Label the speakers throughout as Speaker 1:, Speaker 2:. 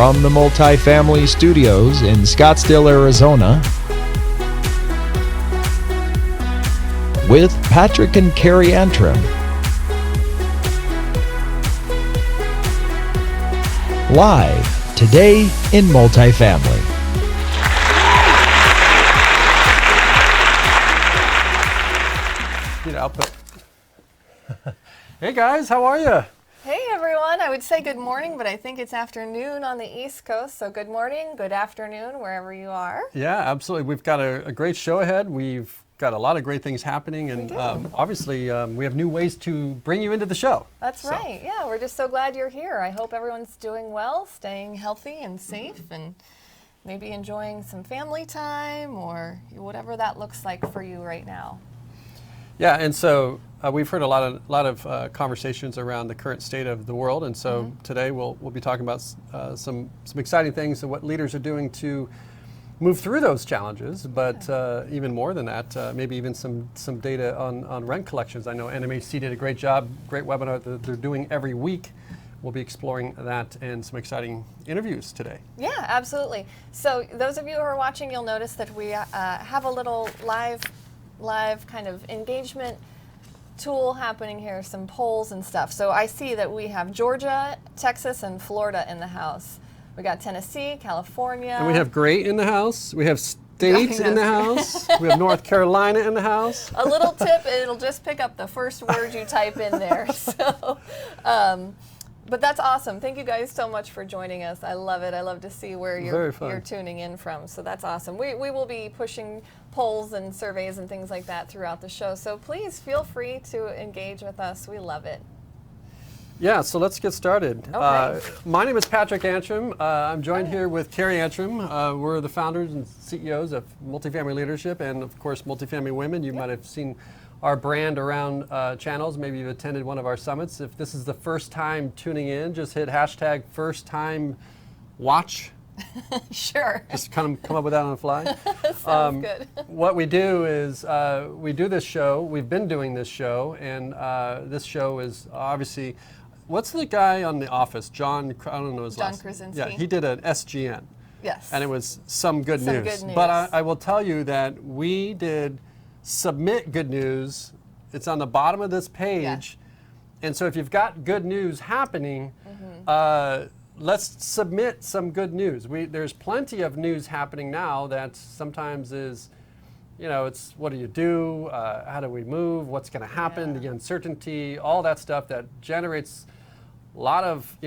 Speaker 1: From the Multifamily Studios in Scottsdale, Arizona, with Patrick and Carrie Antrim. Live today in Multifamily.
Speaker 2: Output. Hey guys, how are you?
Speaker 3: Hey everyone, I would say good morning, but I think it's afternoon on the East Coast, so good morning, good afternoon, wherever you are.
Speaker 2: Yeah, absolutely. We've got a great show ahead. We've got a lot of great things happening, and obviously we have new ways to bring you into the show.
Speaker 3: That's right, yeah, we're just so glad you're here. I hope everyone's doing well, staying healthy and safe, and maybe enjoying some family time, or whatever that looks like for you right now.
Speaker 2: Yeah, and so we've heard a lot of conversations around the current state of the world, and so today we'll be talking about some exciting things and what leaders are doing to move through those challenges. But even more than that, maybe even some data on rent collections. I know NMHC did a great job, great webinar that they're doing every week. We'll be exploring that and some exciting interviews today.
Speaker 3: Yeah, absolutely. So those of you who are watching, you'll notice that we have a little live kind of engagement tool happening here, some polls and stuff. So I see that we have Georgia, Texas, and Florida in the house. We got Tennessee, California.
Speaker 2: And we have Gray in the house. We have State in the house. We have North Carolina in the house.
Speaker 3: A little tip, it'll just pick up the first word you type in there. So, but that's awesome. Thank you guys so much for joining us. I love it. I love to see where you're tuning in from. So that's awesome. We will be pushing polls and surveys and things like that throughout the show. So please feel free to engage with us. We love it.
Speaker 2: Yeah, so let's get started.
Speaker 3: Okay.
Speaker 2: My name is Patrick Antrim. I'm joined here with Carrie Antrim. We're the founders and CEOs of Multifamily Leadership and, of course, Multifamily Women. You might have seen our brand around channels. Maybe you've attended one of our summits. If this is the first time tuning in, just hit hashtag first time watch.
Speaker 3: Sure.
Speaker 2: Just kind of come up with that on the fly.
Speaker 3: Sounds good.
Speaker 2: What we do is we do this show. We've been doing this show, and this show is obviously, what's the guy on The Office? John, I don't know his last name.
Speaker 3: John Krasinski.
Speaker 2: Yeah, he did an SGN.
Speaker 3: Yes.
Speaker 2: And it was some good news.
Speaker 3: Good news.
Speaker 2: But I will tell you that we did submit good news. It's on the bottom of this page. Yeah. And so if you've got good news happening, let's submit some good news. There's plenty of news happening now that sometimes is, it's what do you do? How do we move? What's going to happen? The uncertainty, all that stuff that generates a lot of,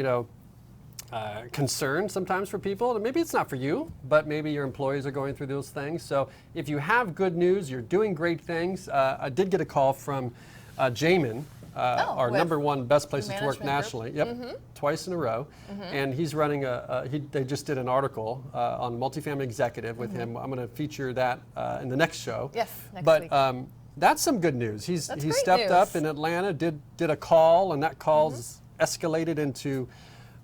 Speaker 2: concern sometimes for people. And maybe it's not for you, but maybe your employees are going through those things. So if you have good news, you're doing great things. I did get a call from Jamin, our #1 best places to work nationally. Yep, twice in a row. And he's running they just did an article on Multifamily Executive with him. I'm going to feature that in the next show.
Speaker 3: Yes, next week.
Speaker 2: That's some good news. He stepped
Speaker 3: news.
Speaker 2: up in Atlanta, did a call, and that call's escalated into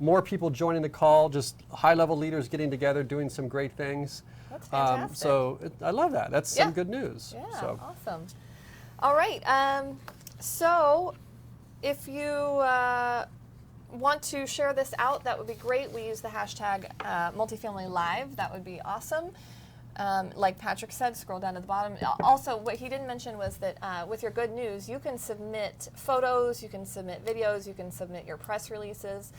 Speaker 2: more people joining the call, just high-level leaders getting together, doing some great things.
Speaker 3: That's fantastic.
Speaker 2: I love that. That's some good news.
Speaker 3: Yeah,
Speaker 2: so.
Speaker 3: awesome. All right. So if you want to share this out, that would be great. We use the hashtag Multifamily Live. That would be awesome. Like Patrick said, scroll down to the bottom. Also, what he didn't mention was that with your good news, you can submit photos, you can submit videos, you can submit your press releases.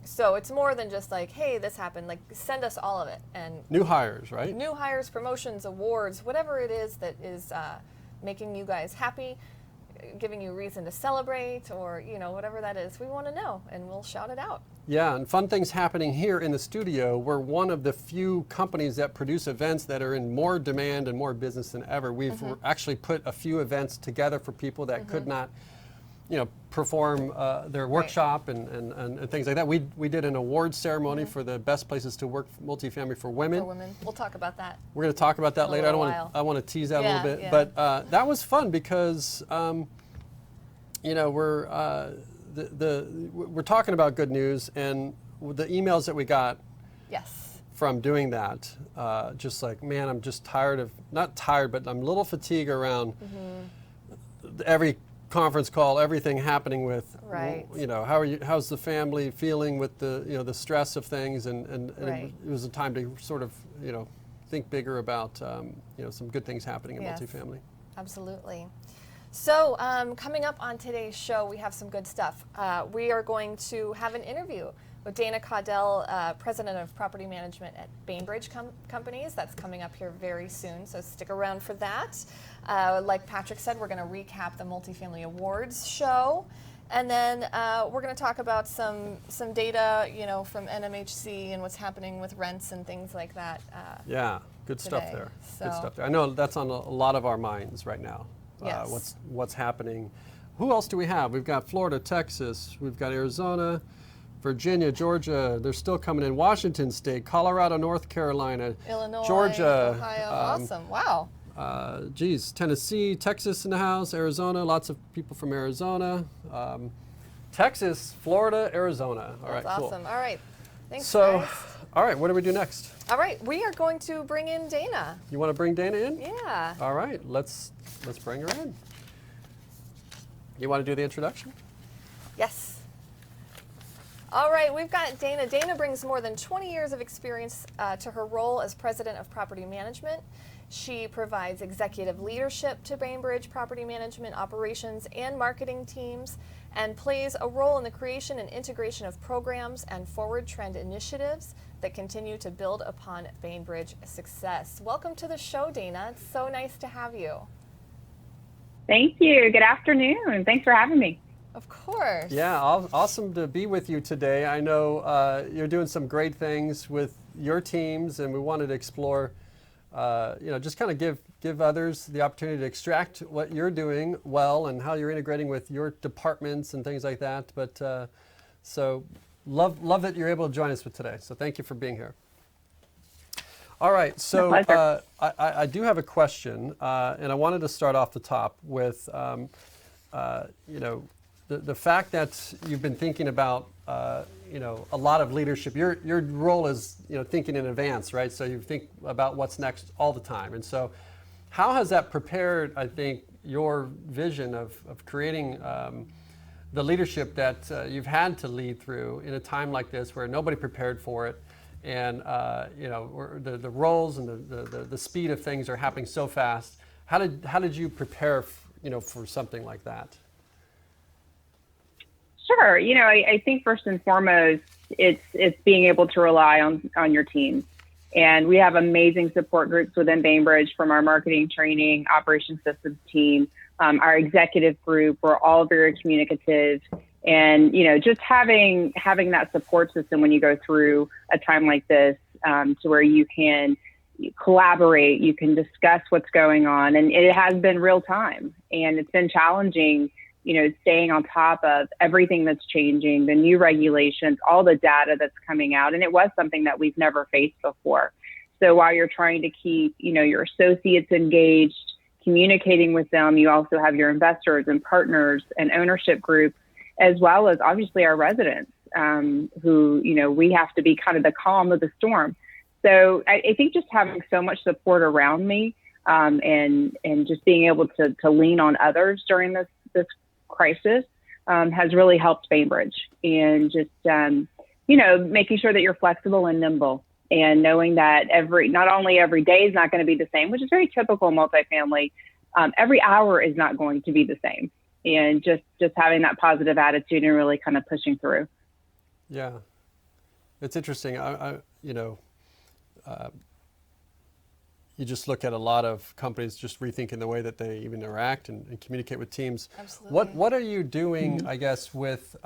Speaker 3: So it's more than just like, hey, this happened. Like, send us all of it. And
Speaker 2: new hires, right?
Speaker 3: New hires, promotions, awards, whatever it is that is making you guys happy, giving you reason to celebrate, or whatever that is, we want to know, and we'll shout it out.
Speaker 2: Yeah, and fun things happening here in the studio. We're one of the few companies that produce events that are in more demand and more business than ever. We've actually put a few events together for people that could not, perform their workshop and things like that. We did an award ceremony for the best places to work multifamily for women.
Speaker 3: For women, we'll talk about that.
Speaker 2: We're going to talk about that later. I want to tease that a little bit, but that was fun because we're talking about good news, and the emails that we got from doing that, just like, man, I'm just tired of, not tired, but I'm a little fatigued around every conference call, everything happening with,
Speaker 3: Right.
Speaker 2: how's the family feeling with the stress of things, and
Speaker 3: Right.
Speaker 2: it was a time to sort of, think bigger about, some good things happening in
Speaker 3: Yes.
Speaker 2: multifamily.
Speaker 3: Absolutely. So coming up on today's show, we have some good stuff. We are going to have an interview with Dana Caudell, President of Property Management at Bainbridge Companies. That's coming up here very soon, so stick around for that. Like Patrick said, we're going to recap the Multifamily Awards show. And then we're going to talk about some data, from NMHC and what's happening with rents and things like that.
Speaker 2: Yeah, good stuff
Speaker 3: Today.
Speaker 2: there.
Speaker 3: So-
Speaker 2: Good stuff there. I know that's on a lot of our minds right now.
Speaker 3: Yes.
Speaker 2: What's happening? Who else do we have? We've got Florida, Texas. We've got Arizona, Virginia, Georgia. They're still coming in. Washington State, Colorado, North Carolina,
Speaker 3: Illinois,
Speaker 2: Georgia,
Speaker 3: Ohio. Awesome. Wow.
Speaker 2: Tennessee, Texas in the house, Arizona. Lots of people from Arizona. Texas, Florida, Arizona. All right,
Speaker 3: That's
Speaker 2: cool.
Speaker 3: awesome. All right. Thanks,
Speaker 2: So,
Speaker 3: guys.
Speaker 2: all right, what do we do next?
Speaker 3: All right, we are going to bring in Dana.
Speaker 2: You want to bring Dana in?
Speaker 3: Yeah.
Speaker 2: All right, let's bring her in. You want to do the introduction?
Speaker 3: Yes. All right, we've got Dana. Dana brings more than 20 years of experience to her role as President of Property Management. She provides executive leadership to Bainbridge Property Management operations and marketing teams, and plays a role in the creation and integration of programs and forward trend initiatives that continue to build upon Bainbridge success. Welcome to the show, Dana. It's so nice to have you.
Speaker 4: Thank you. Good afternoon. Thanks for having me.
Speaker 3: Of course.
Speaker 2: Yeah, awesome to be with you today. I know you're doing some great things with your teams, and we wanted to explore, just kind of give others the opportunity to extract what you're doing well and how you're integrating with your departments and things like that. But so love that you're able to join us with today. So thank you for being here. All right, so I do have a question, and I wanted to start off the top with, the fact that you've been thinking about, a lot of leadership. Your role is, thinking in advance, right? So you think about what's next all the time. And so how has that prepared, I think, your vision of creating the leadership that you've had to lead through in a time like this where nobody prepared for it? And the roles and the speed of things are happening so fast. How did you prepare, for something like that?
Speaker 4: Sure. I think first and foremost, it's being able to rely on your team. And we have amazing support groups within Bainbridge, from our marketing, training, operations systems team, our executive group. We're all very communicative. And, just having that support system when you go through a time like this, to where you can collaborate, you can discuss what's going on. And it has been real time, and it's been challenging, staying on top of everything that's changing, the new regulations, all the data that's coming out. And it was something that we've never faced before. So while you're trying to keep, your associates engaged, communicating with them, you also have your investors and partners and ownership groups, as well as obviously our residents, who, we have to be kind of the calm of the storm. So I think just having so much support around me, and just being able to lean on others during this crisis, has really helped Bainbridge. And just, making sure that you're flexible and nimble, and knowing that not only every day is not going to be the same, which is very typical multifamily, every hour is not going to be the same. And just having that positive attitude and really kind of pushing through.
Speaker 2: Yeah, it's interesting. You just look at a lot of companies just rethinking the way that they even interact and communicate with teams.
Speaker 3: Absolutely.
Speaker 2: What are you doing, I guess, with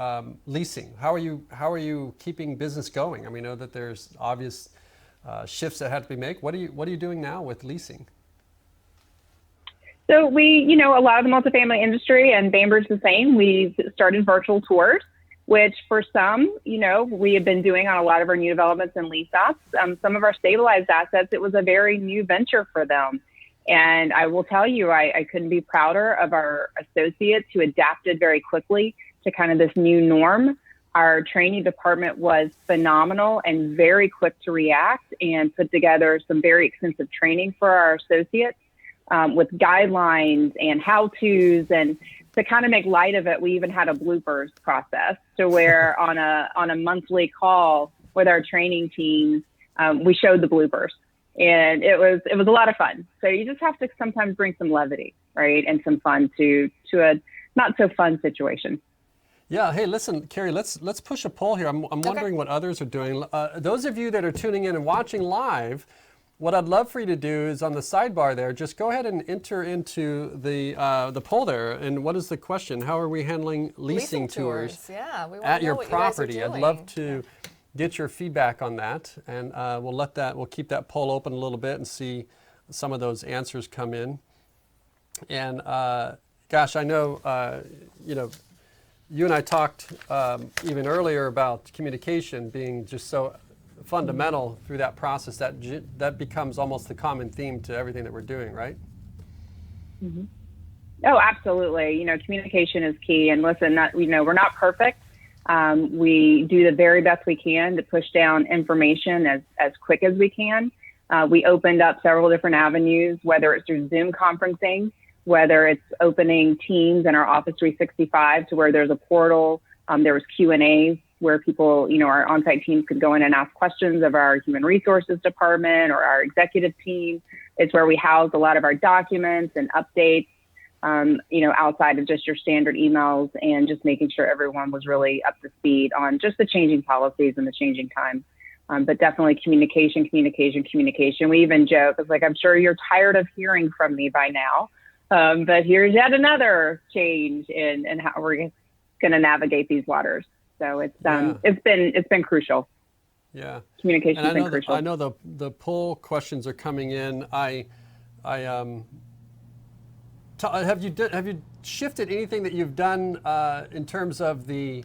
Speaker 2: leasing? How are you keeping business going? I mean, I know that there's obvious shifts that have to be made. What are you doing now with leasing?
Speaker 4: So we, a lot of the multifamily industry, and Bainbridge the same, we've started virtual tours, which for some, we have been doing on a lot of our new developments and lease ups. Some of our stabilized assets, it was a very new venture for them. And I will tell you, I couldn't be prouder of our associates who adapted very quickly to kind of this new norm. Our training department was phenomenal and very quick to react, and put together some very extensive training for our associates, with guidelines and how-tos. And to kind of make light of it, we even had a bloopers process to where on a monthly call with our training teams, we showed the bloopers, and it was a lot of fun. So you just have to sometimes bring some levity, right, and some fun to a not so fun situation.
Speaker 2: Yeah. Hey, listen, Carrie. Let's push a poll here. I'm wondering what others are doing. Those of you that are tuning in and watching live, what I'd love for you to do is on the sidebar there, just go ahead and enter into the poll there. And what is the question? How are we handling leasing tours
Speaker 3: Yeah, we want
Speaker 2: at
Speaker 3: to know
Speaker 2: your
Speaker 3: what you guys are
Speaker 2: property? I'd
Speaker 3: doing.
Speaker 2: love to get your feedback on that, and we'll keep that poll open a little bit and see some of those answers come in. And gosh, I know you and I talked even earlier about communication being just so fundamental through that process. That becomes almost the common theme to everything that we're doing, right?
Speaker 4: Mm-hmm. Oh, absolutely. Communication is key. And listen, we're not perfect. We do the very best we can to push down information as quick as we can. We opened up several different avenues, whether it's through Zoom conferencing, whether it's opening Teams in our Office 365 to where there's a portal. There was Q&As where people, our on-site teams could go in and ask questions of our human resources department or our executive team. It's where we house a lot of our documents and updates, outside of just your standard emails, and just making sure everyone was really up to speed on just the changing policies and the changing times. But definitely communication. We even joke, it's like, I'm sure you're tired of hearing from me by now. But here's yet another change in how we're going to navigate these waters. So it's been crucial.
Speaker 2: Yeah,
Speaker 4: communication has been crucial.
Speaker 2: I know the poll questions are coming in. Have you shifted anything that you've done in terms of the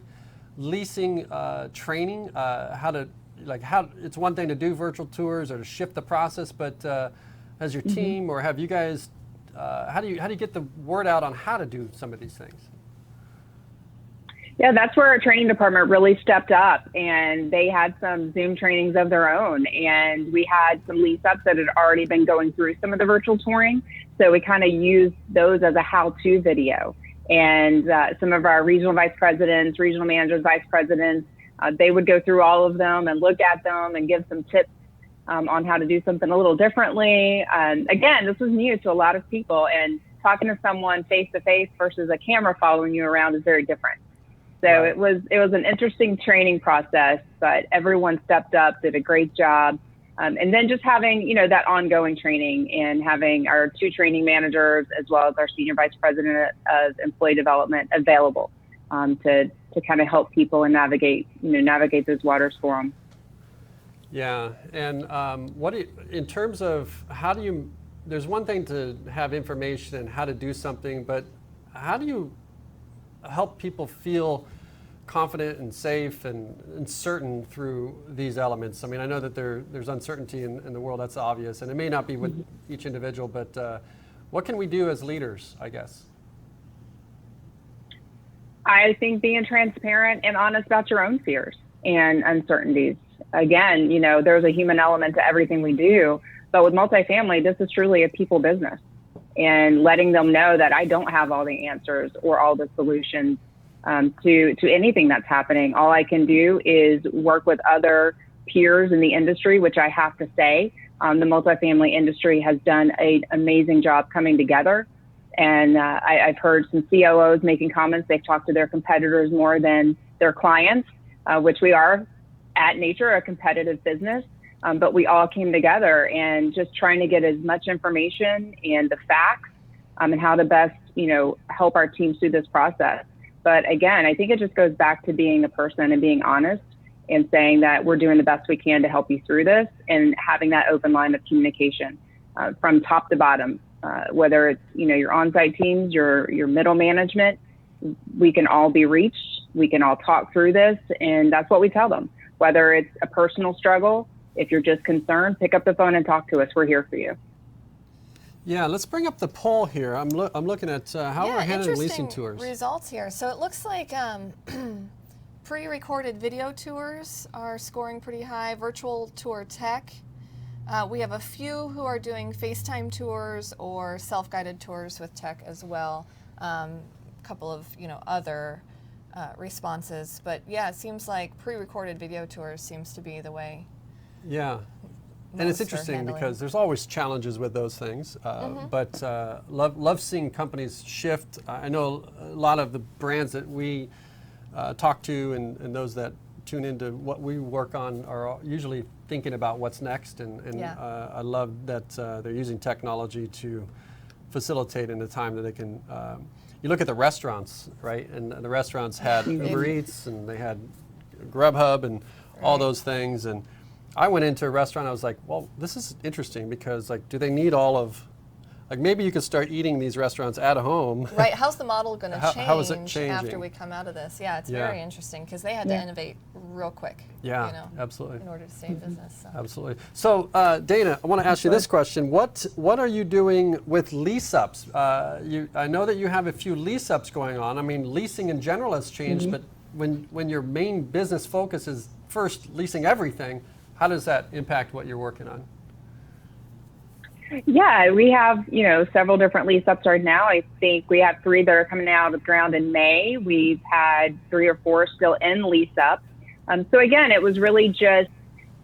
Speaker 2: leasing training? It's one thing to do virtual tours or to shift the process, but has your team or have you guys? How do you get the word out on how to do some of these things?
Speaker 4: Yeah, that's where our training department really stepped up, and they had some Zoom trainings of their own, and we had some lease ups that had already been going through some of the virtual touring. So we kind of used those as a how-to video. And some of our regional vice presidents, regional managers, vice presidents, they would go through all of them and look at them and give some tips on how to do something a little differently. Again, this was new to a lot of people, and talking to someone face-to-face versus a camera following you around is very different. So it was an interesting training process, but everyone stepped up, did a great job. And then just having, that ongoing training and having our 2 training managers as well as our senior vice president of employee development available to kind of help people and navigate those waters for them.
Speaker 2: Yeah, and in terms of there's one thing to have information and how to do something, but how do you help people feel confident and safe and certain through these elements? I mean, I know that there's uncertainty in the world, that's obvious, and it may not be with each individual, but what can we do as leaders, I guess?
Speaker 4: I think being transparent and honest about your own fears and uncertainties. Again, there's a human element to everything we do, but with multifamily, this is truly a people business. And letting them know that I don't have all the answers or all the solutions to anything that's happening. All I can do is work with other peers in the industry, which I have to say, the multifamily industry has done an amazing job coming together. And I've heard some COOs making comments. They've talked to their competitors more than their clients, which we are at nature a competitive business. But we all came together and just trying to get as much information and the facts and how to best, help our teams through this process. But again, I think it just goes back to being a person and being honest and saying that we're doing the best we can to help you through this and having that open line of communication from top to bottom, whether it's, your on-site teams, your middle management, we can all be reached. We can all talk through this. And that's what we tell them, whether it's a personal struggle. If you're just concerned, pick up the phone and talk to us. We're here for you.
Speaker 2: Yeah, let's bring up the poll here. I'm looking at how we're handling leasing tours.
Speaker 3: Results here. So it looks like pre-recorded video tours are scoring pretty high. Virtual tour tech. We have a few who are doing FaceTime tours or self-guided tours with tech as well. couple of other responses. But yeah, it seems like pre-recorded video tours seems to be the way.
Speaker 2: Yeah. And it's interesting because there's always challenges with those things, but love seeing companies shift. I know a lot of the brands that we talk to and those that tune into what we work on are usually thinking about what's next, and I love that they're using technology to facilitate in the time that they can. You look at the restaurants, right? And the restaurants had Uber Eats and they had Grubhub and all those things. And I went into a restaurant, I was like, well, this is interesting because like, do they need all of, like maybe you could start eating these restaurants at home.
Speaker 3: Right, how's the model going to change
Speaker 2: how is it changing
Speaker 3: after we come out of this? Yeah, it's very interesting because they had to innovate real quick.
Speaker 2: Yeah, absolutely.
Speaker 3: In order to stay in business. So.
Speaker 2: Absolutely. So Dana, I want to ask you this question. What are you doing with lease ups? I know that you have a few lease ups going on. I mean, leasing in general has changed, but when your main business focus is first leasing everything, how does that impact what you're working on?
Speaker 4: Yeah, we have, several different lease ups right now. I think we have 3 that are coming out of the ground in May. We've had 3 or 4 still in lease up. So again, it was really just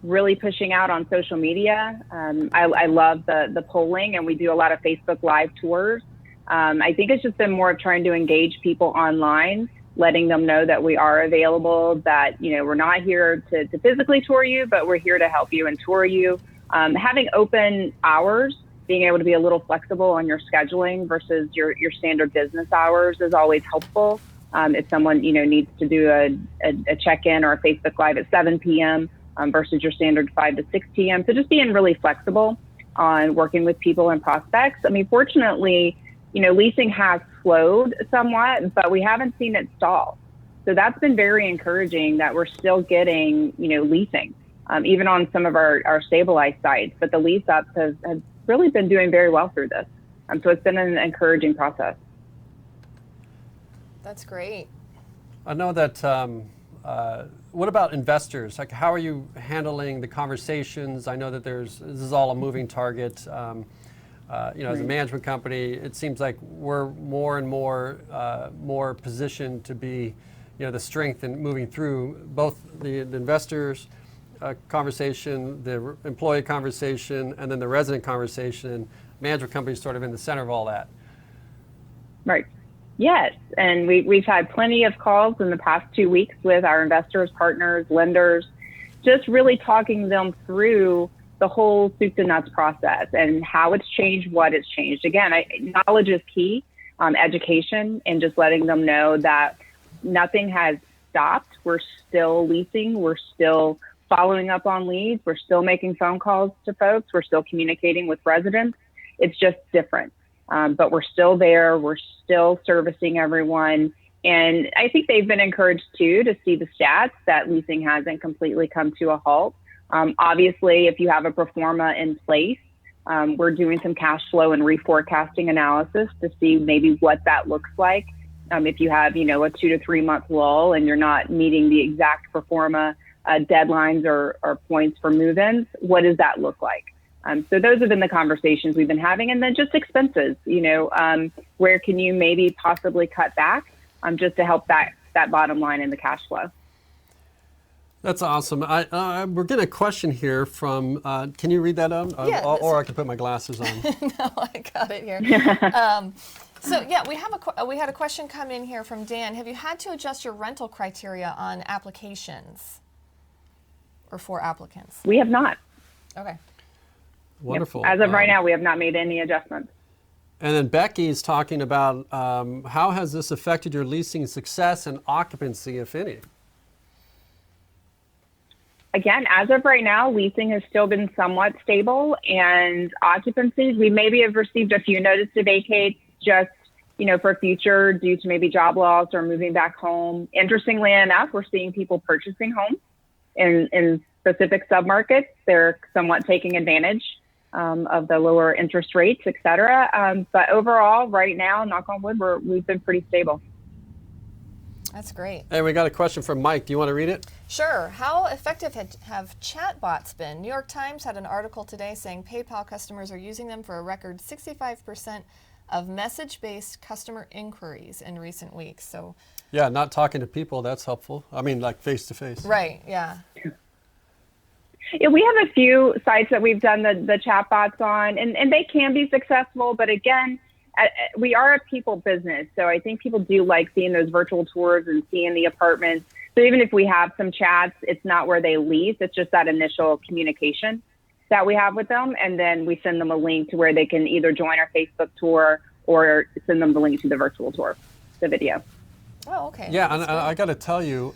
Speaker 4: pushing out on social media. I love the polling, and we do a lot of Facebook Live tours. I think it's just been more of trying to engage people online, letting them know that we are available, that, we're not here to physically tour you, but we're here to help you and tour you. Having open hours, being able to be a little flexible on your scheduling versus your standard business hours is always helpful. If someone, needs to do a check-in or a Facebook Live at 7 p.m. Versus your standard 5 to 6 p.m. So just being really flexible on working with people and prospects. I mean, fortunately, leasing has slowed somewhat, but we haven't seen it stall. So that's been very encouraging that we're still getting, leasing. Even on some of our stabilized sites, but the lease ups have really been doing very well through this. So it's been an encouraging process.
Speaker 3: That's great.
Speaker 2: I know that, what about investors? Like, how are you handling the conversations? I know that this is all a moving target. As a management company, it seems like we're more and more positioned to be, the strength in moving through both the investors, conversation, the employee conversation, and then the resident conversation. And management companies sort of in the center of all that.
Speaker 4: Right. Yes. And we've had plenty of calls in the past 2 weeks with our investors, partners, lenders, just really talking them through the whole soup to nuts process and how it's changed, what it's changed. Again, knowledge is key, education, and just letting them know that nothing has stopped. We're still leasing. We're still following up on leads. We're still making phone calls to folks. We're still communicating with residents. It's just different. But we're still there. We're still servicing everyone. And I think they've been encouraged too to see the stats that leasing hasn't completely come to a halt. Obviously, if you have a pro forma in place, we're doing some cash flow and reforecasting analysis to see maybe what that looks like. If you have, a 2 to 3 month lull and you're not meeting the exact pro forma deadlines or points for move-ins, what does that look like? So those have been the conversations we've been having. And then just expenses, where can you maybe possibly cut back just to help that bottom line in the cash flow?
Speaker 2: That's awesome. We're getting a question here from, can you read that out?
Speaker 3: Yeah,
Speaker 2: or I can put my glasses on.
Speaker 3: No, I got it here. So yeah, we had a question come in here from Dan. Have you had to adjust your rental criteria on applications or for applicants?
Speaker 4: We have not.
Speaker 3: Okay.
Speaker 2: Wonderful.
Speaker 4: Yep. As of right now, we have not made any adjustments.
Speaker 2: And then Becky is talking about how has this affected your leasing success and occupancy, if any?
Speaker 4: Again, as of right now, leasing has still been somewhat stable, and occupancies, we maybe have received a few notice to vacate just, for future due to maybe job loss or moving back home. Interestingly enough, we're seeing people purchasing homes in specific submarkets. They're somewhat taking advantage of the lower interest rates, et cetera. But overall, right now, knock on wood, we've been pretty stable.
Speaker 3: That's great.
Speaker 2: And we got a question from Mike. Do you want to read it?
Speaker 3: Sure. How effective have chatbots been? New York Times had an article today saying PayPal customers are using them for a record 65% of message-based customer inquiries in recent weeks. So,
Speaker 2: Yeah, not talking to people, that's helpful. I mean, like face to face.
Speaker 3: right, yeah.
Speaker 4: Yeah, we have a few sites that we've done the chatbots on, and they can be successful. But again, we are a people business. So I think people do like seeing those virtual tours and seeing the apartments. So even if we have some chats, it's not where they lease. It's just that initial communication that we have with them. And then we send them a link to where they can either join our Facebook tour or send them the link to the virtual tour, the video.
Speaker 3: Oh, okay.
Speaker 2: Yeah, and I got to tell you,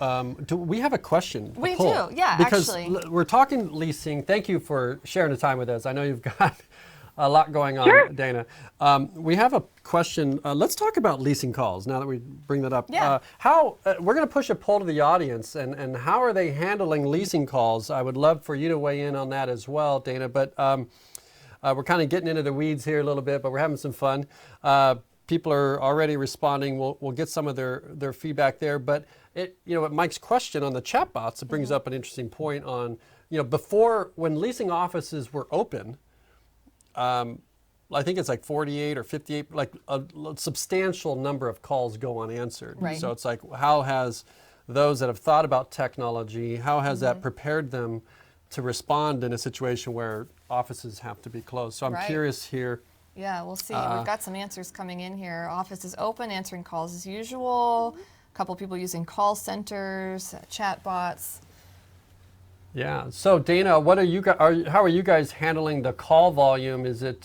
Speaker 2: do we have a question?
Speaker 3: We do, yeah,
Speaker 2: because
Speaker 3: actually.
Speaker 2: We're talking leasing. Thank you for sharing the time with us. I know you've got a lot going on,
Speaker 4: Sure.
Speaker 2: Dana. We have a question. Let's talk about leasing calls now that we bring that up.
Speaker 3: Yeah.
Speaker 2: We're going to push a poll to the audience, and how are they handling leasing calls? I would love for you to weigh in on that as well, Dana. But we're kind of getting into the weeds here a little bit, but we're having some fun. People are already responding. We'll get some of their feedback there. But with Mike's question on the chatbots, it brings up an interesting point on, before, when leasing offices were open, I think it's like 48 or 58, like a substantial number of calls go unanswered.
Speaker 3: Right.
Speaker 2: So it's like, how has those that have thought about technology, how has that prepared them to respond in a situation where offices have to be closed? So I'm
Speaker 3: Right.
Speaker 2: curious here.
Speaker 3: Yeah, we'll see. We've got some answers coming in here. Office is open, answering calls as usual. A couple people using call centers, chat bots.
Speaker 2: Yeah. So Dana, how are you guys handling the call volume? Is it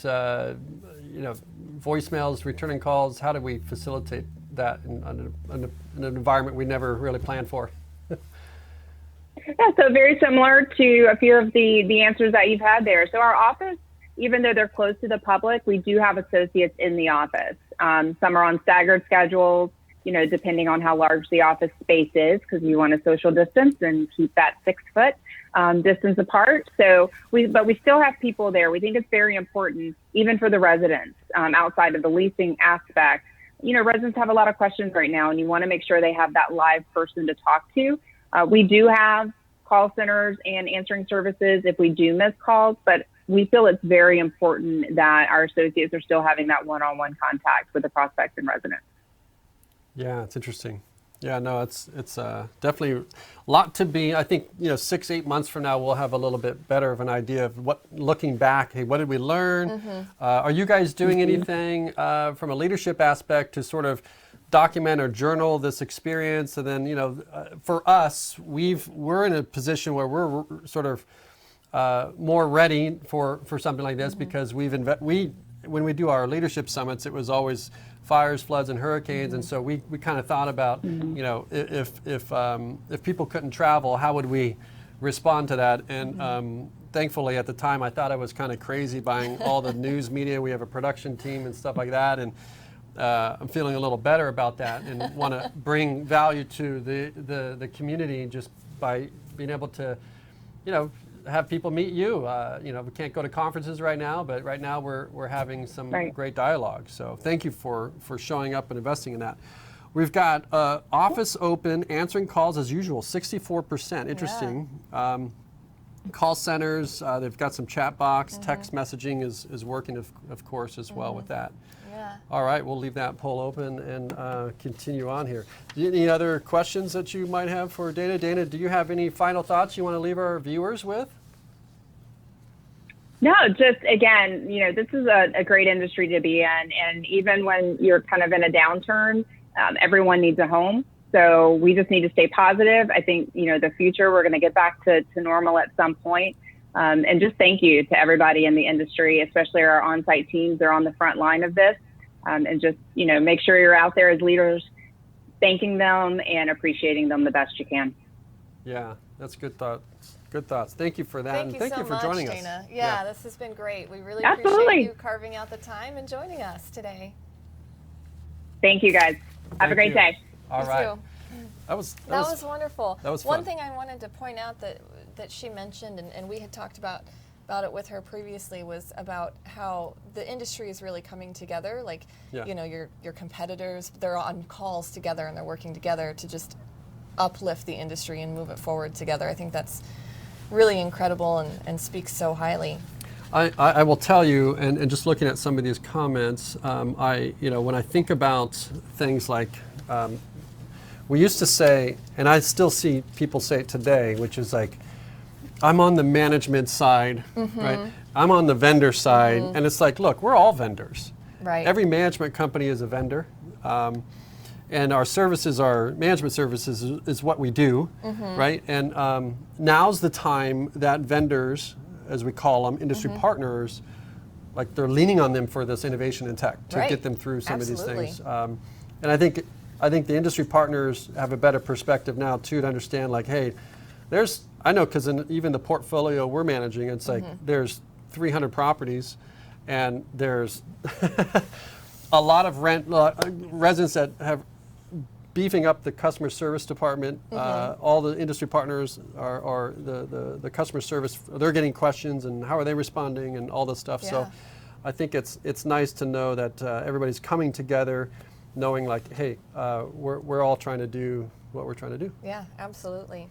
Speaker 2: voicemails, returning calls? How do we facilitate that in an environment we never really planned for?
Speaker 4: Yeah, so very similar to a few of the answers that you've had there. So our office, even though they're closed to the public, we do have associates in the office. Some are on staggered schedules, depending on how large the office space is, because we want to social distance and keep that 6 foot distance apart. But we still have people there. We think it's very important, even for the residents, outside of the leasing aspect. Residents have a lot of questions right now, and you want to make sure they have that live person to talk to. We do have call centers and answering services if we do miss calls, but we feel it's very important that our associates are still having that one-on-one contact with the prospects and residents.
Speaker 2: Yeah, it's interesting. Yeah, no, it's definitely a lot to be. I think 6-8 months from now we'll have a little bit better of an idea of looking back. Hey, what did we learn? Are you guys doing anything from a leadership aspect to sort of document or journal this experience? And then for us, we're in a position where we're sort of more ready for something like this because when we do our leadership summits, it was always fires, floods, and hurricanes, and so we kind of thought about if people couldn't travel, how would we respond to that? And thankfully, at the time, I thought I was kind of crazy buying all the news media. We have a production team and stuff like that, and I'm feeling a little better about that and want to bring value to the community just by being able to have people meet you. We can't go to conferences right now, but right now we're having some great dialogue. So thank you for showing up and investing in that. We've got office open, answering calls as usual, 64%. Interesting. Yeah. Call centers, they've got some chat box, text messaging is working, of course, as well with that.
Speaker 3: Yeah.
Speaker 2: All right, we'll leave that poll open and continue on here. Any other questions that you might have for Dana? Dana, do you have any final thoughts you want to leave our viewers with?
Speaker 4: No, just again, this is a great industry to be in. And even when you're kind of in a downturn, everyone needs a home. So we just need to stay positive. I think, the future, we're going to get back to normal at some point. And just thank you to everybody in the industry, especially our on-site teams. They're on the front line of this. And just, make sure you're out there as leaders, thanking them and appreciating them the best you can.
Speaker 2: Yeah, that's good thoughts. Good thoughts. Thank you for that.
Speaker 3: Thank you so
Speaker 2: for
Speaker 3: much,
Speaker 2: joining
Speaker 3: Dana.
Speaker 2: us.
Speaker 3: Yeah, this has been great. We really
Speaker 4: Absolutely.
Speaker 3: appreciate you carving out the time and joining us today.
Speaker 4: Thank you, guys. Have a great day.
Speaker 2: All right. That was
Speaker 3: wonderful.
Speaker 2: That was fun.
Speaker 3: One thing I wanted to point out that she mentioned, and we had talked about it with her previously, was about how the industry is really coming together. Like, your competitors, they're on calls together and they're working together to just uplift the industry and move it forward together. I think that's really incredible and speaks so highly.
Speaker 2: I will tell you, and just looking at some of these comments, when I think about things like, we used to say, and I still see people say it today, which is like, I'm on the management side, right? I'm on the vendor side, and it's like, look, we're all vendors.
Speaker 3: Right.
Speaker 2: Every management company is a vendor, and our services, our management services, is what we do, right? And now's the time that vendors, as we call them, industry partners, like they're leaning on them for this innovation in tech to get them through some of these things. And I think the industry partners have a better perspective now too to understand, like, hey, I know, because in even the portfolio we're managing, it's like there's 300 properties, and there's a lot of residents that have beefing up the customer service department. All the industry partners are the customer service. They're getting questions, and how are they responding, and all this stuff.
Speaker 3: Yeah.
Speaker 2: So I think it's nice to know that everybody's coming together, knowing like, hey, we're all trying to do what we're trying to do.
Speaker 3: Yeah, absolutely.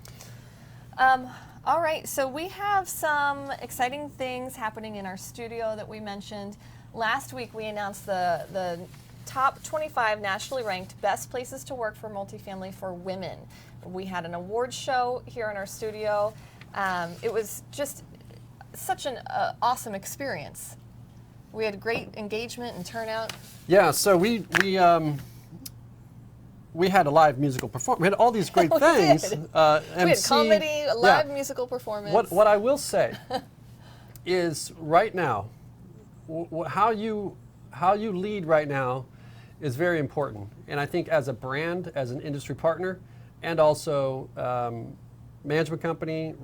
Speaker 3: All right, so we have some exciting things happening in our studio that we mentioned. Last week we announced the top 25 nationally ranked best places to work for multifamily for women. We had an award show here in our studio. It was just such an awesome experience. We had great engagement and turnout.
Speaker 2: Yeah, so we had a live musical performance. We had all these great things.
Speaker 3: We had comedy, a live musical performance.
Speaker 2: What I will say is, right now, how you lead right now is very important. And I think as a brand, as an industry partner, and also management company,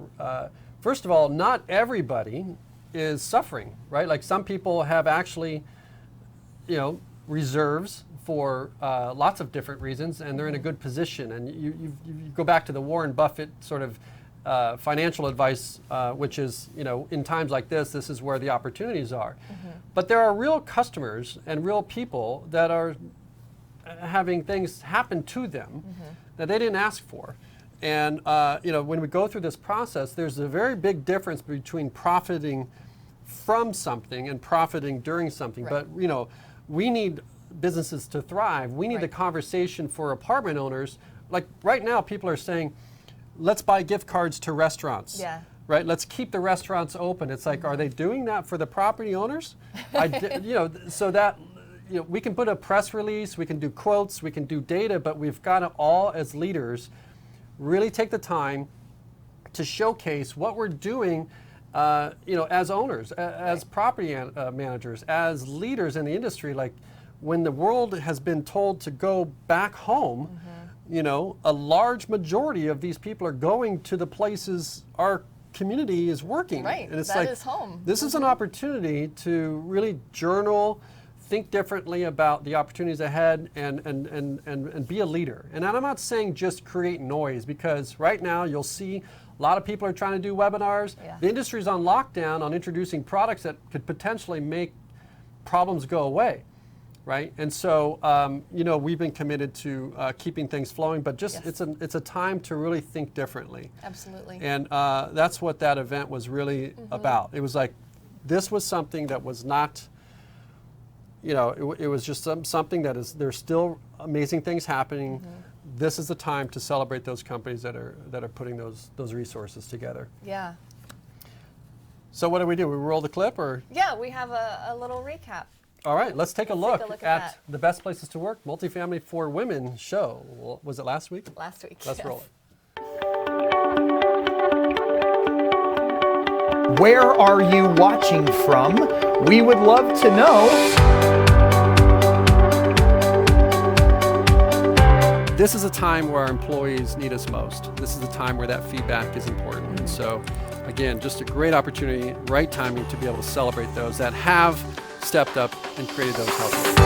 Speaker 2: first of all, not everybody is suffering, right? Like some people have actually, reserves for lots of different reasons, and they're in a good position. And you go back to the Warren Buffett sort of financial advice, which is, in times like this is where the opportunities are. But there are real customers and real people that are having things happen to them that they didn't ask for. And when we go through this process, there's a very big difference between profiting from something and profiting during something. Right. But we need businesses to thrive. We need the conversation for apartment owners. Like right now, people are saying, let's buy gift cards to restaurants.
Speaker 3: Yeah.
Speaker 2: Right? Let's keep the restaurants open. It's like, are they doing that for the property owners? So that, we can put a press release, we can do quotes, we can do data, but we've got to all, as leaders, really take the time to showcase what we're doing, as owners, as property managers, as leaders in the industry. Like when the world has been told to go back home, a large majority of these people are going to the places our community is working.
Speaker 3: Right,
Speaker 2: and it's
Speaker 3: that
Speaker 2: like,
Speaker 3: is home.
Speaker 2: This is an opportunity to really journal, think differently about the opportunities ahead, and be a leader. And I'm not saying just create noise, because right now you'll see a lot of people are trying to do webinars.
Speaker 3: Yeah.
Speaker 2: The industry's on lockdown on introducing products that could potentially make problems go away. Right, and so we've been committed to keeping things flowing, but just it's a time to really think differently.
Speaker 3: Absolutely.
Speaker 2: And that's what that event was really about. It was like, this was something that was not, it was just something that is, there's still amazing things happening. This is the time to celebrate those companies that are putting those resources together.
Speaker 3: Yeah.
Speaker 2: So what do? We roll the clip, or?
Speaker 3: Yeah, we have a little recap.
Speaker 2: All right, let's take a look
Speaker 3: at
Speaker 2: at the Best Places to Work Multifamily for Women show. Was it last week?
Speaker 3: Last week.
Speaker 2: Let's roll it.
Speaker 5: Where are you watching from? We would love to know.
Speaker 2: This is a time where our employees need us most. This is a time where that feedback is important. And so, again, just a great opportunity, right timing to be able to celebrate those that have stepped up and created those health.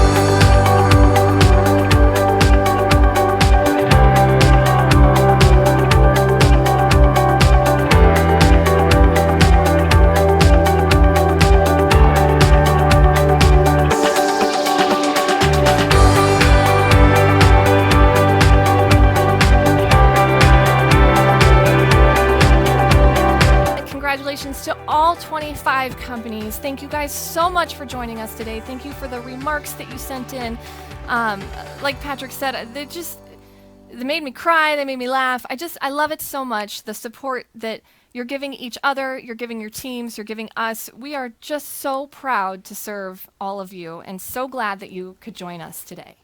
Speaker 3: Congratulations to all all 25 companies. Thank you guys so much for joining us today. Thank you for the remarks that you sent in. Like Patrick said, they made me cry, they made me laugh. I love it so much, the support that you're giving each other, you're giving your teams, you're giving us. We are just so proud to serve all of you and so glad that you could join us today.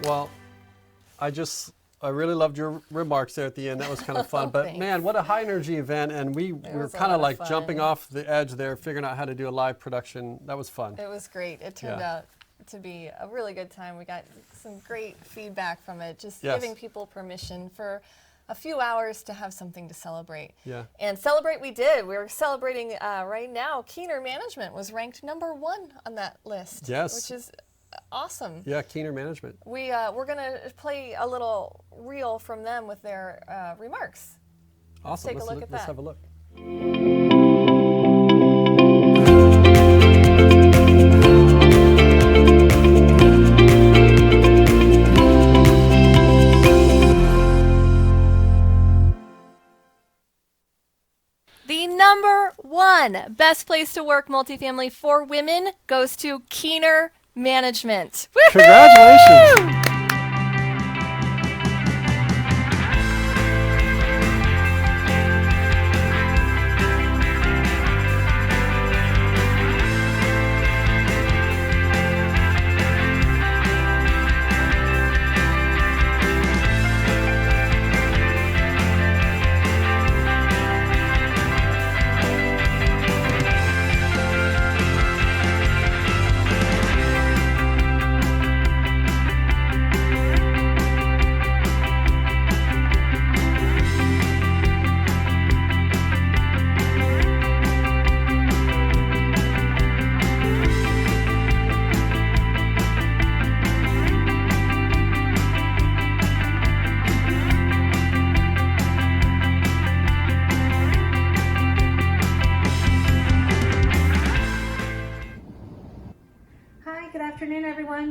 Speaker 2: Well, I really loved your remarks there at the end. That was kind of fun. But man, what a high energy event. And we were kind of like jumping off the edge there, figuring out how to do a live production. That was fun.
Speaker 3: It was great. It turned out to be a really good time. We got some great feedback from it, just giving people permission for a few hours to have something to celebrate. Yeah. And celebrate we did. We were celebrating right now. Keener Management was ranked #1 on that list.
Speaker 2: Yes.
Speaker 3: Which is awesome.
Speaker 2: Yeah, Keener Management.
Speaker 3: We're going to play a little reel from them with their remarks.
Speaker 2: Awesome.
Speaker 3: Let's take a look at that.
Speaker 2: Let's have a look.
Speaker 3: The #1 best place to work multifamily for women goes to Keener Management. Woo-hoo!
Speaker 2: Congratulations.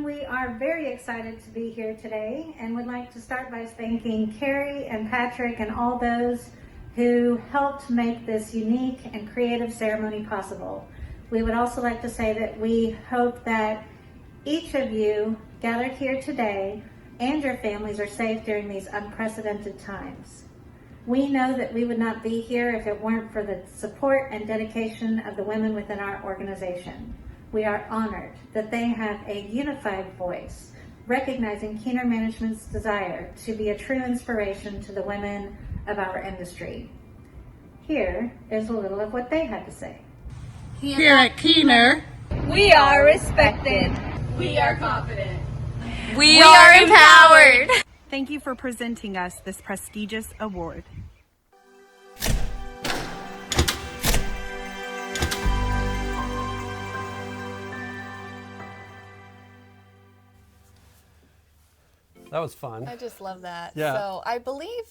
Speaker 6: We are very excited to be here today and would like to start by thanking Carrie and Patrick and all those who helped make this unique and creative ceremony possible. We would also like to say that we hope that each of you gathered here today and your families are safe during these unprecedented times. We know that we would not be here if it weren't for the support and dedication of the women within our organization. We are honored that they have a unified voice, recognizing Keener Management's desire to be a true inspiration to the women of our industry. Here is a little of what they had to say.
Speaker 7: Here at Keener,
Speaker 8: we are respected.
Speaker 9: We are confident.
Speaker 8: We are empowered.
Speaker 10: Thank you for presenting us this prestigious award.
Speaker 2: That was fun.
Speaker 3: I just love that.
Speaker 2: Yeah.
Speaker 3: So I believe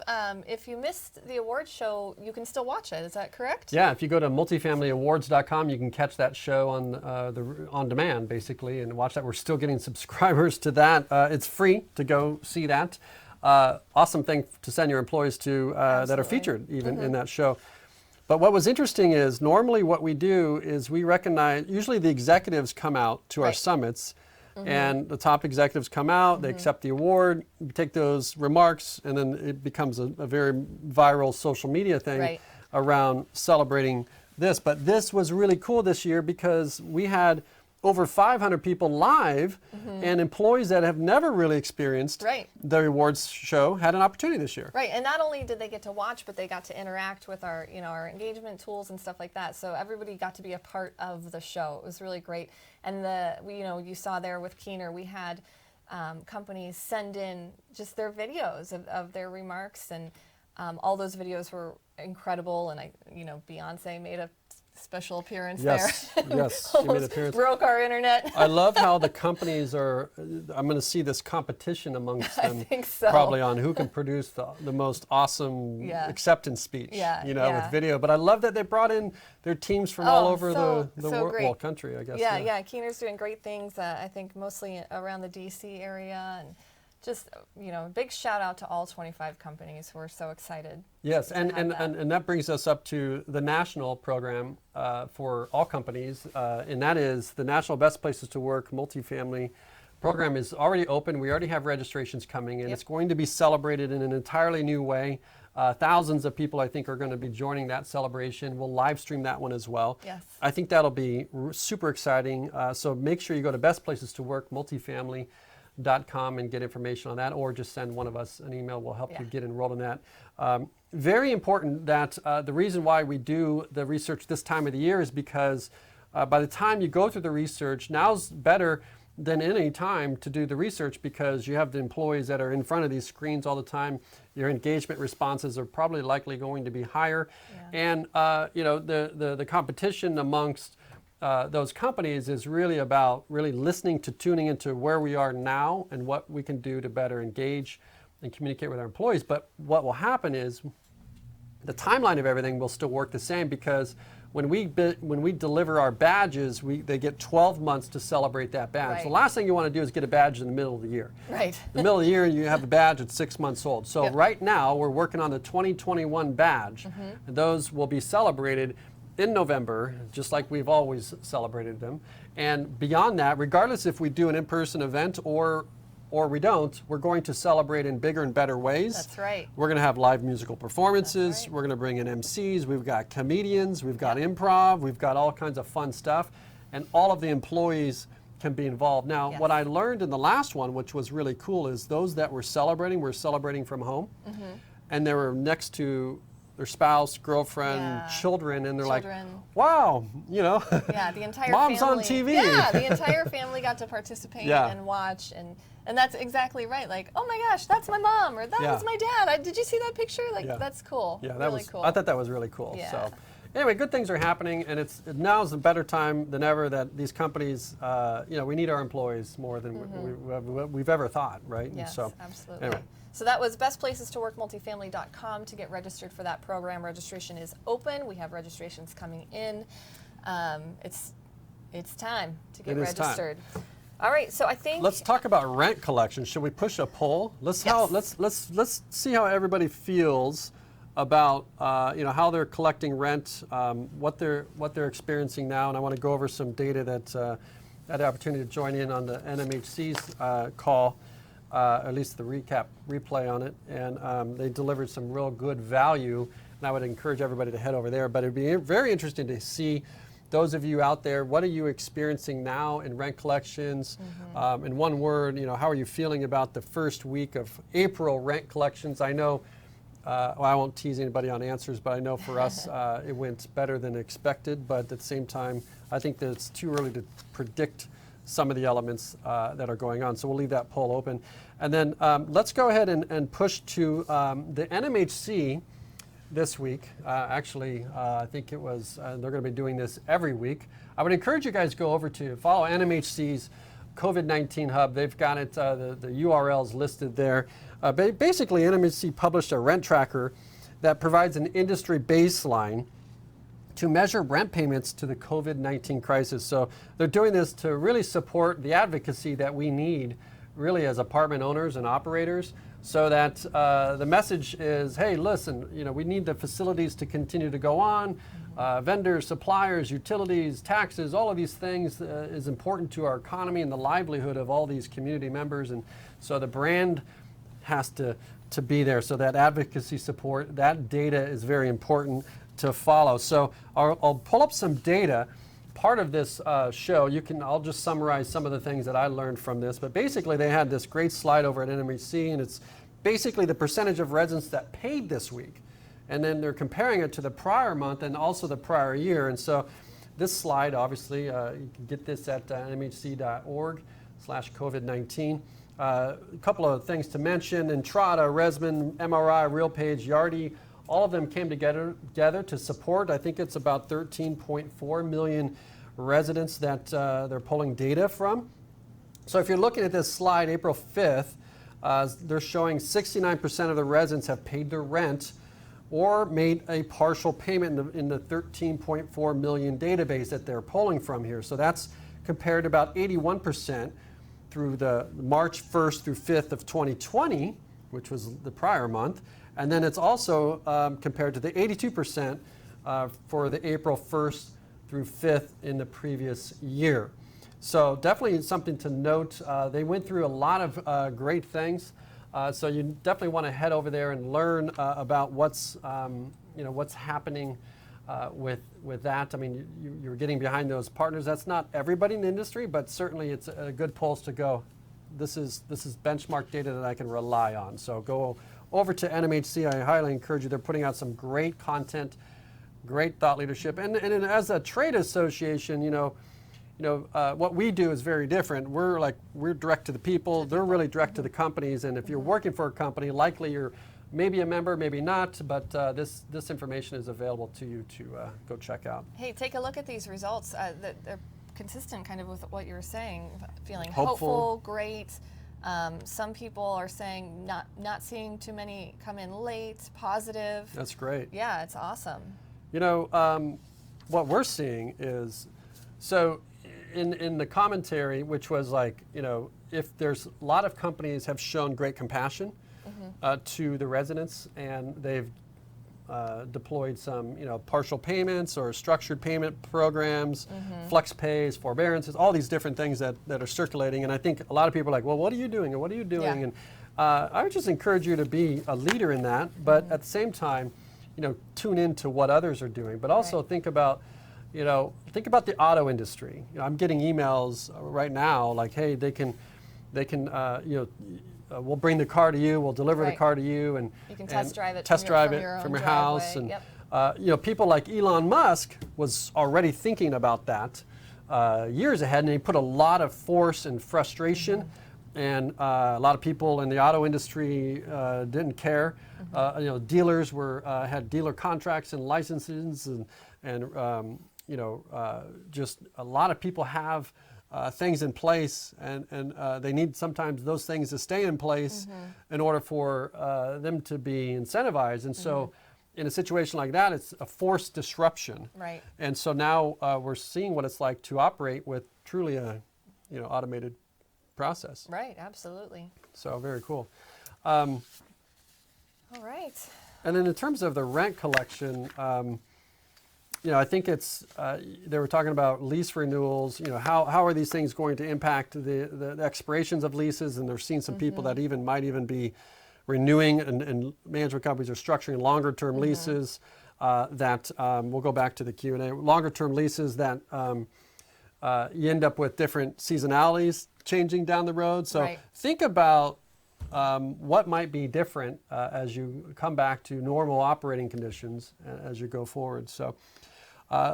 Speaker 3: if you missed the award show, you can still watch it. Is that correct?
Speaker 2: Yeah. If you go to multifamilyawards.com, you can catch that show on demand, basically, and watch that. We're still getting subscribers to that. It's free to go see that. Awesome thing to send your employees to that are featured even in that show. But what was interesting is normally what we do is we recognize, usually the executives come out to our summits. And the top executives come out, they accept the award, we take those remarks, and then it becomes a very viral social media thing around celebrating this. But this was really cool this year because we had over 500 people live and employees that have never really experienced the awards show had an opportunity this year.
Speaker 3: Right, and not only did they get to watch, but they got to interact with our, our engagement tools and stuff like that. So everybody got to be a part of the show. It was really great. And you saw there with Keener, we had companies send in just their videos of their remarks, and all those videos were incredible. And Beyonce made a special appearance there.
Speaker 2: Yes, she made an appearance.
Speaker 3: Broke our internet.
Speaker 2: I love how the companies are, I'm going to see this competition amongst them.
Speaker 3: I think so.
Speaker 2: Probably on who can produce the most awesome acceptance speech, with video. But I love that they brought in their teams from all over the country, I guess.
Speaker 3: Yeah, Keener's doing great things, I think mostly around the DC area, and just, big shout out to all 25 companies. We're so excited.
Speaker 2: Yes, and that brings us up to the national program for all companies, and that is the National Best Places to Work Multifamily program is already open. We already have registrations coming in.
Speaker 3: Yep.
Speaker 2: It's going to be celebrated in an entirely new way. Thousands of people, I think, are going to be joining that celebration. We'll live stream that one as well.
Speaker 3: Yes.
Speaker 2: I think that'll be super exciting. So make sure you go to Best Places to Work Multifamily.com and get information on that, or just send one of us an email. We'll help you get enrolled in that. Very important that the reason why we do the research this time of the year is because by the time you go through the research, now's better than any time to do the research, because you have the employees that are in front of these screens all the time. Your engagement responses are probably likely going to be higher. And the competition amongst those companies is really about really listening to tuning into where we are now and what we can do to better engage and communicate with our employees. But what will happen is the timeline of everything will still work the same, because when we deliver our badges, they get 12 months to celebrate that badge.
Speaker 3: Right.
Speaker 2: The last thing you want to do is get a badge in the middle of the year.
Speaker 3: Right.
Speaker 2: In the middle of the year, you have a badge that's 6 months old. So right now, we're working on the 2021 badge. And those will be celebrated in November, just like we've always celebrated them. And beyond that, regardless if we do an in-person event or we don't, we're going to celebrate in bigger and better ways.
Speaker 3: That's right.
Speaker 2: We're going to have live musical performances.
Speaker 3: That's right.
Speaker 2: We're going to bring in MCs. We've got comedians. We've got improv. We've got all kinds of fun stuff. And all of the employees can be involved. Now, what I learned in the last one, which was really cool, is those that were celebrating from home. And they were next to their spouse, girlfriend, children, and they're like, wow,
Speaker 3: Yeah, the entire
Speaker 2: mom's
Speaker 3: family,
Speaker 2: on TV.
Speaker 3: Yeah, the entire family got to participate and watch, and that's exactly right. Like, oh my gosh, that's my mom, or that was my dad. Did you see that picture? Like, that's cool.
Speaker 2: Yeah, that
Speaker 3: really
Speaker 2: was
Speaker 3: cool.
Speaker 2: I thought that was really cool.
Speaker 3: Yeah.
Speaker 2: So anyway, good things are happening, and now's a better time than ever that these companies, we need our employees more than we've ever thought, right?
Speaker 3: Yes,
Speaker 2: and so,
Speaker 3: absolutely.
Speaker 2: Anyway.
Speaker 3: So that was bestplacestowworkmultifamily.com to get registered for that program. Registration is open. We have registrations coming in. It's time to get registered. All right, so I think
Speaker 2: let's talk about rent collection. Should we push a poll? Let's see how everybody feels about how they're collecting rent, what they're experiencing now, and I want to go over some data that I had the opportunity to join in on the NMHC's call. At least the replay on it, and they delivered some real good value, and I would encourage everybody to head over there. But it'd be very interesting to see those of you out there, what are you experiencing now in rent collections? In one word, how are you feeling about the first week of April rent collections? I know, I won't tease anybody on answers, but I know for us it went better than expected, but at the same time, I think that it's too early to predict some of the elements that are going on. So we'll leave that poll open. And then let's go ahead and push to the NMHC this week. I think it was, they're going to be doing this every week. I would encourage you guys to go over to follow NMHC's COVID-19 Hub. They've got it, the URLs listed there. Basically, NMHC published a rent tracker that provides an industry baseline to measure rent payments to the COVID-19 crisis. So they're doing this to really support the advocacy that we need really as apartment owners and operators, so that the message is, hey, listen, we need the facilities to continue to go on. Vendors, suppliers, utilities, taxes, all of these things is important to our economy and the livelihood of all these community members. And so the brand has to be there. So that advocacy support, that data is very important to follow. So I'll pull up some data. Part of this show, I'll just summarize some of the things that I learned from this, but basically they had this great slide over at NMHC, and it's basically the percentage of residents that paid this week. And then they're comparing it to the prior month and also the prior year. And so this slide, obviously, you can get this at nmhc.org/COVID-19. A couple of things to mention: Entrada, Resman, MRI, RealPage, Yardi, all of them came together to support. I think it's about 13.4 million residents that they're pulling data from. So if you're looking at this slide, April 5th, they're showing 69% of the residents have paid their rent or made a partial payment in the 13.4 million database that they're pulling from here. So that's compared to about 81% through the March 1st through 5th of 2020, which was the prior month. And then it's also compared to the 82% for the April 1st through 5th in the previous year. So definitely something to note. They went through a lot of great things. So you definitely want to head over there and learn about what's happening with that. I mean, you're getting behind those partners. That's not everybody in the industry, but certainly it's a good pulse to go. This is benchmark data that I can rely on. So go over to NMHC. I highly encourage you. They're putting out some great content, great thought leadership, and as a trade association, what we do is very different. We're direct to the people. They're really direct to the companies. And if you're working for a company, likely you're maybe a member, maybe not. But this information is available to you to go check out.
Speaker 3: Hey, take a look at these results. They're consistent, kind of with what you were saying. Feeling
Speaker 2: Hopeful.
Speaker 3: hopeful, great. Some people are saying not seeing too many come in late, positive.
Speaker 2: That's great.
Speaker 3: Yeah, it's awesome.
Speaker 2: What we're seeing is so. In the commentary, which was like, if there's a lot of companies have shown great compassion to the residents, and they've deployed some, partial payments or structured payment programs, flex pays, forbearances, all these different things that are circulating. And I think a lot of people are like, well, what are you doing? And what are you doing? Yeah. And I would just encourage you to be a leader in that, but at the same time, tune into what others are doing, but also think about the auto industry. I'm getting emails right now like, hey, they can, we'll bring the car to you, we'll deliver the car to you, and
Speaker 3: you can test drive it
Speaker 2: from your house. And people like Elon Musk was already thinking about that years ahead, and he put a lot of force and frustration. And a lot of people in the auto industry didn't care. Dealers had dealer contracts and licenses, and just a lot of people have things in place, and they need sometimes those things to stay in place in order for them to be incentivized. And so in a situation like that, it's a forced disruption.
Speaker 3: Right.
Speaker 2: And so now we're seeing what it's like to operate with truly a automated process.
Speaker 3: Right, absolutely.
Speaker 2: So very cool.
Speaker 3: All right.
Speaker 2: And then in terms of the rent collection, I think it's, they were talking about lease renewals, how are these things going to impact the expirations of leases, and they're seeing some people that might even be renewing, and management companies are structuring longer term leases that, we'll go back to the Q&A, longer term leases that you end up with different seasonalities changing down the road. So think about what might be different as you come back to normal operating conditions as you go forward. So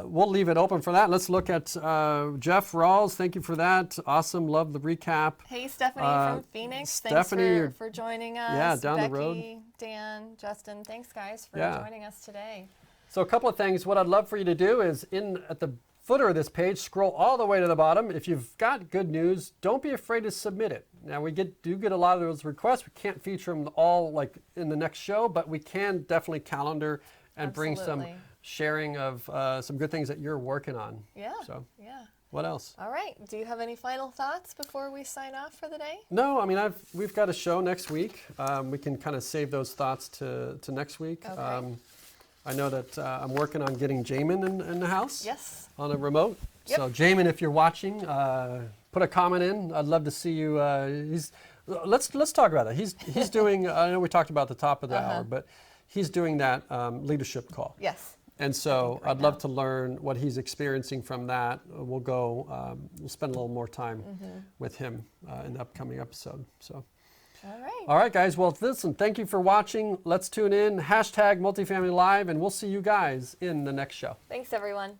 Speaker 2: we'll leave it open for that. Let's look at Jeff Rawls. Thank you for that. Awesome. Love the recap.
Speaker 3: Hey, Stephanie from Phoenix.
Speaker 2: Stephanie,
Speaker 3: thanks for joining us.
Speaker 2: Yeah, down
Speaker 3: Becky,
Speaker 2: the road.
Speaker 3: Dan, Justin, thanks guys for joining us today.
Speaker 2: So a couple of things. What I'd love for you to do is at the footer of this page, scroll all the way to the bottom. If you've got good news, don't be afraid to submit it. Now we do get a lot of those requests. We can't feature them all like in the next show, but we can definitely calendar and bring some sharing of some good things that you're working on.
Speaker 3: Yeah.
Speaker 2: So
Speaker 3: yeah.
Speaker 2: What else?
Speaker 3: All right. Do you have any final thoughts before we sign off for the day?
Speaker 2: No, I mean we've got a show next week. We can kind of save those thoughts to next week.
Speaker 3: Okay.
Speaker 2: I know that I'm working on getting Jamin in the house.
Speaker 3: Yes.
Speaker 2: On a remote.
Speaker 3: Yep.
Speaker 2: So Jamin, if you're watching, put a comment in. I'd love to see you. Let's talk about that. He's doing. I know we talked about the top of the hour, but he's doing that leadership call.
Speaker 3: Yes.
Speaker 2: And so I'd love to learn what he's experiencing from that. We'll spend a little more time with him in the upcoming episode. So. All right, guys. Well, listen, thank you for watching. Let's tune in. #Multifamily Live, and we'll see you guys in the next show.
Speaker 3: Thanks, everyone.